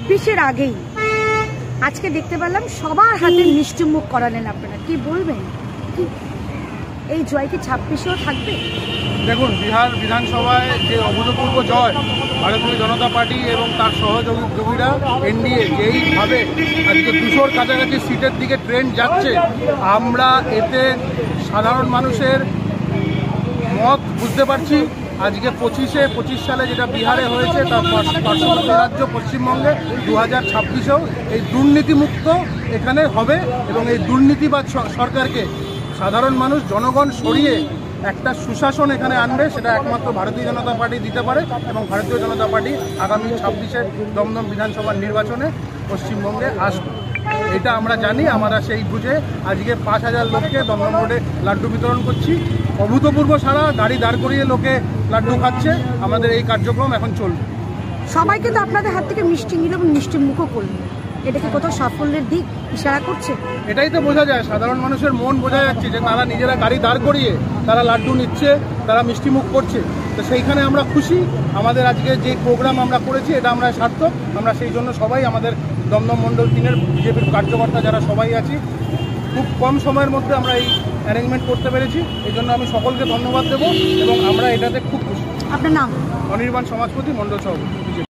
26-এর আগেই আজকে দেখতে পেলাম সবার হাতে মিষ্টি মুখ করালেন আপনারা, কি বলবেন? কি এই জয় কি 26-এও থাকবে? দেখুন, বিহার বিধানসভায় যে অভূতপূর্ব জয় ভারতীয় জনতা পার্টি এবং তার সহযোগীরা এনডিএ যেইভাবে আজকে 200-র কাছাকাছি সিটের দিকে ট্রেন্ড যাচ্ছে, আমরা এতে সাধারণ মানুষের মত বুঝতে পারছি। আজকে 25 সালে যেটা বিহারে হয়েছে তার পার্শ্ববর্তী রাজ্য পশ্চিমবঙ্গে 2026-এও এই দুর্নীতিমুক্ত এখানে হবে এবং এই দুর্নীতিবাদ সরকারকে সাধারণ মানুষ জনগণ সরিয়ে একটা সুশাসন এখানে আনবে, সেটা একমাত্র ভারতীয় জনতা পার্টি দিতে পারে এবং ভারতীয় জনতা পার্টি আগামী 26-এর দমদম বিধানসভার নির্বাচনে পশ্চিমবঙ্গে আসবে। এটা আমরা জানি। আমরা সেই বুঝে আজকে 5000 লোককে দমদম রোডে লাড্ডু বিতরণ করছি। অভূতপূর্ব সারা, গাড়ি দাঁড় করিয়ে লোকে লাড্ডু খাচ্ছে। আমাদের এই কার্যক্রম এখন চলবে। সবাই কিন্তু আপনাদের হাত থেকে মিষ্টি নিল এবং মিষ্টি মুখও করল, এটা কি কোথাও সাফল্যের দিক ইশারা করছে? এটাই তো বোঝা যায়, সাধারণ মানুষের মন বোঝা যাচ্ছে যে তারা নিজেরা গাড়ি দাঁড় করিয়ে তারা লাড্ডু নিচ্ছে, তারা মিষ্টি মুখ করছে। তো সেইখানে আমরা খুশি। আমাদের আজকে যে প্রোগ্রাম আমরা করেছি এটা আমরা সার্থক। আমরা সেই জন্য সবাই আমাদের দমদম মণ্ডল 3-এর বিজেপির কার্যকর্তা যারা সবাই আছি, খুব কম সময়ের মধ্যে আমরা এই অ্যারেঞ্জমেন্ট করতে পেরেছি। এই জন্য আমি সকলকে ধন্যবাদ দেবো এবং আমরা এটাতে খুব খুশি। আপনার নাম? অনির্বাণ সমাজপতি, মণ্ডল সভাপতি।